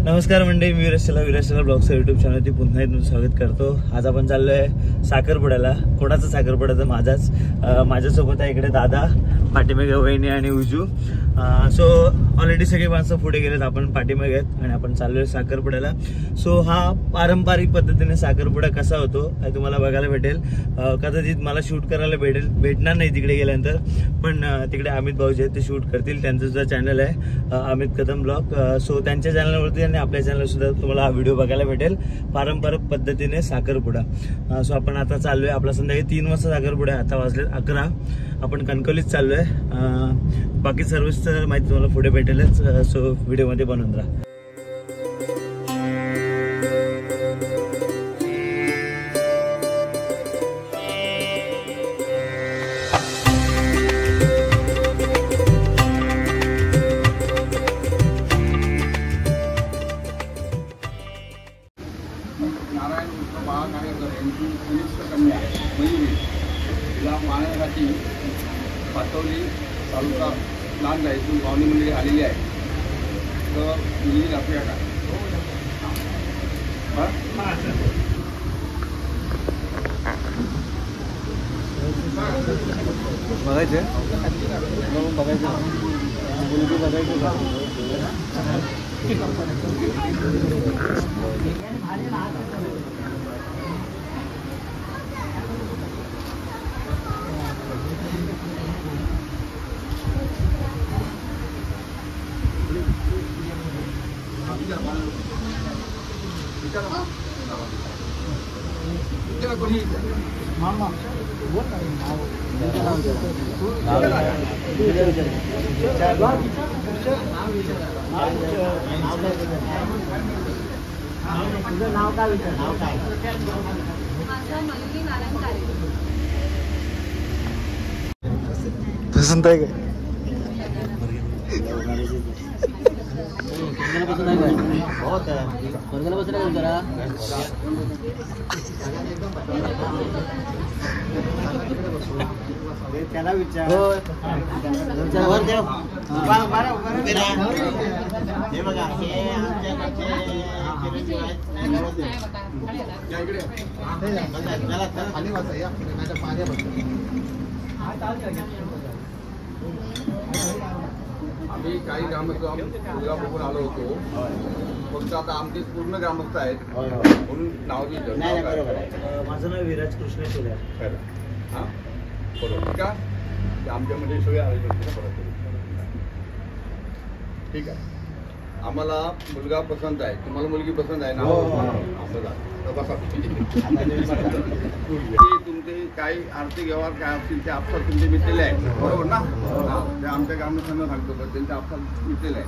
नमस्कार मंडळी, मी विराजला ब्लॉगचं युट्यूब चॅनलवरती पुन्हा एकदा स्वागत करतो. आज आपण चाललोय साखरपुड्याला. कोणाचा साखरपुडा तर माझाच. माझ्यासोबत आहे इकडे दादा, पाठीमागे वहिनी आणि उजू. सो ऑलरेडी सगळी माणसं पुढे गेलेत, आपण पाठीमागे आहेत आणि आपण चाललोय साखरपुड्याला. सो हा पारंपरिक पद्धतीने साखरपुडा कसा होतो हे तुम्हाला बघायला भेटेल. कदाचित मला शूट करायला भेटणार नाही तिकडे गेल्यानंतर, पण तिकडे अमित भाऊजी आहेत, ते शूट करतील. त्यांचं सुद्धा चॅनल आहे अमित कदम ब्लॉग. सो त्यांच्या चॅनलवरती आणि आपल्या चॅनल सुद्धा तुम्हाला हा व्हिडिओ बघायला भेटेल, पारंपरिक पद्धतीने साखरपुडा. सो आपण आता चाललोय, आपला संध्याकाळी 3 वाजता साखरपुडा. आता वाजलेत 11. आपण कणकवलीत चाललोय. बाकी सर्विस माहिती तुम्हाला पुढे भेटेलच. सो व्हिडिओमध्ये बनवून राहा. पाहण्यासाठी पाटवली तालुका लांब इथून पाहुणी मंडळी आलेली आहे. तर मुली दाखवूया का? बघायचे मुलगी बघायची का? मामा नाव काय विचार? नाव काय? पसंत आहे का? बहुत है वर्गला बसला का जरा त्याला विचार. वर देव हे बघा, हे आमच्याकडचे चिरंजीव आहेत. खाली वाचा या आम्ही काही ग्रामस्थ मुलगा बघून आलो होतो. फक्त आता आमचे पूर्ण ग्रामस्थ आहेत म्हणून नाव दिलं. माझं नाव विराज कृष्ण सोल्या. हां बरोबर. ठीक आहे, आमच्यामध्ये सोय आले परत. ठीक आहे, आम्हाला मुलगा पसंत आहे. तुम्हाला मुलगी पसंत आहे ना? बसा. तुमचे काही आर्थिक व्यवहार काय असतील ते आपसात तुमचे मिटलेले आहेत, बरोबर ना? ते आमच्या ग्रामस्थांना सांगतो तर त्यांचे आपसात मिटलेले आहे.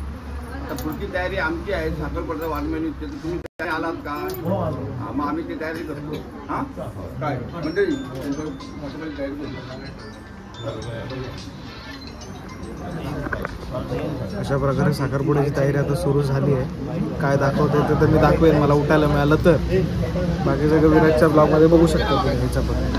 आता पुढची तयारी आमची आहे. साखरपुड्याचा वाढमेनू तर तुम्ही तयारी आलात का? मग आम्ही ती तयारी करतो. हां काय मंडळी त्यांच्या तयारी करतो. अशा प्रकारे साखरपुड्याची तयारी आता सुरू झाली आहे. काय दाखवता येतं तर मी दाखवेन, मला उठायला मिळालं तर. बाकी सगळं विराजच्या ब्लॉगमध्ये बघू शकतो तुम्ही ह्याच्यापर्यंत.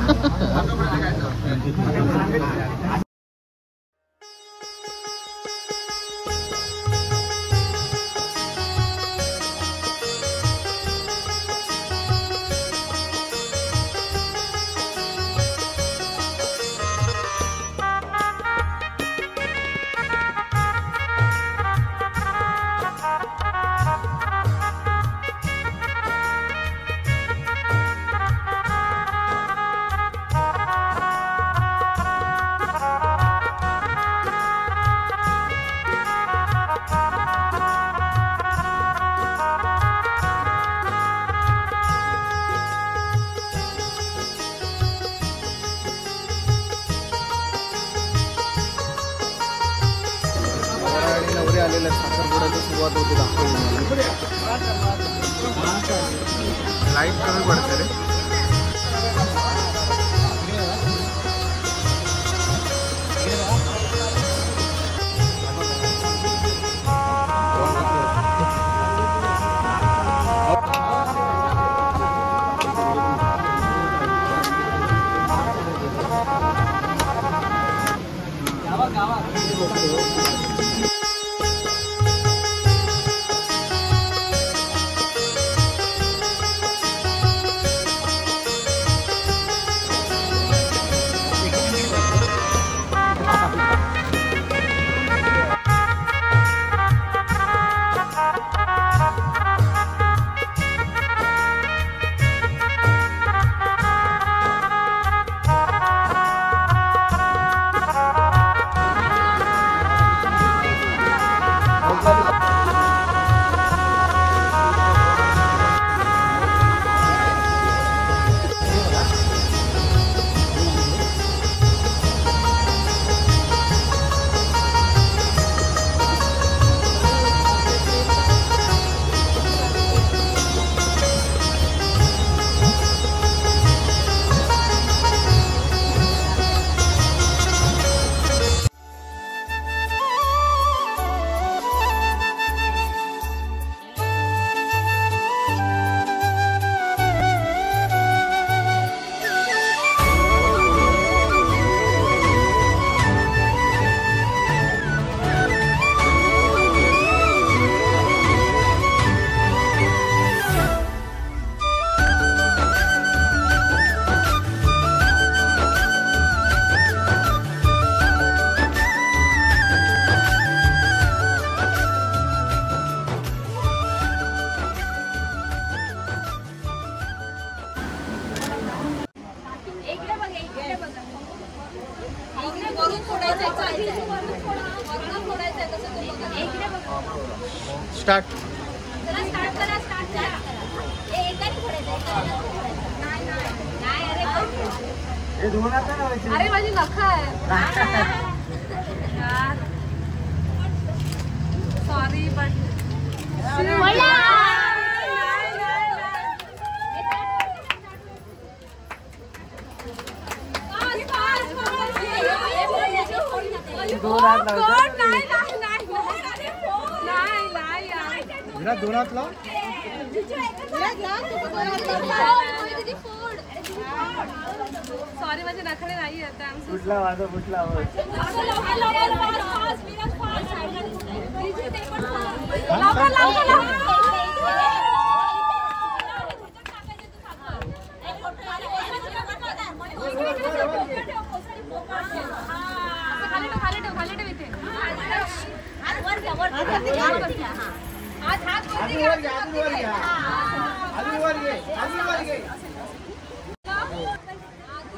आलेल्या साखरपुड्याची सुरुवात होते दाखवली. लाईट कमी पडते रे. स्टार्ट. अरे माझी नख आहे सॉरी बट दोनातला सॉरी माझे नखरे नाही आता फुटला माझा फुटला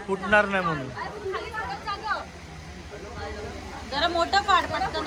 फुटणार नाही म्हणून जरा मोठं पाड पटकन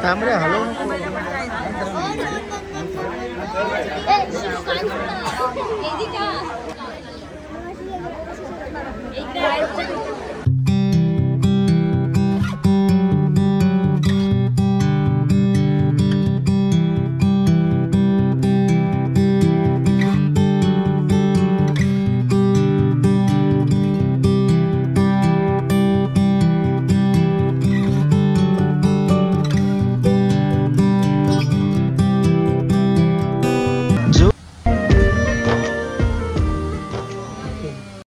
थांब रे हॅलो इकडे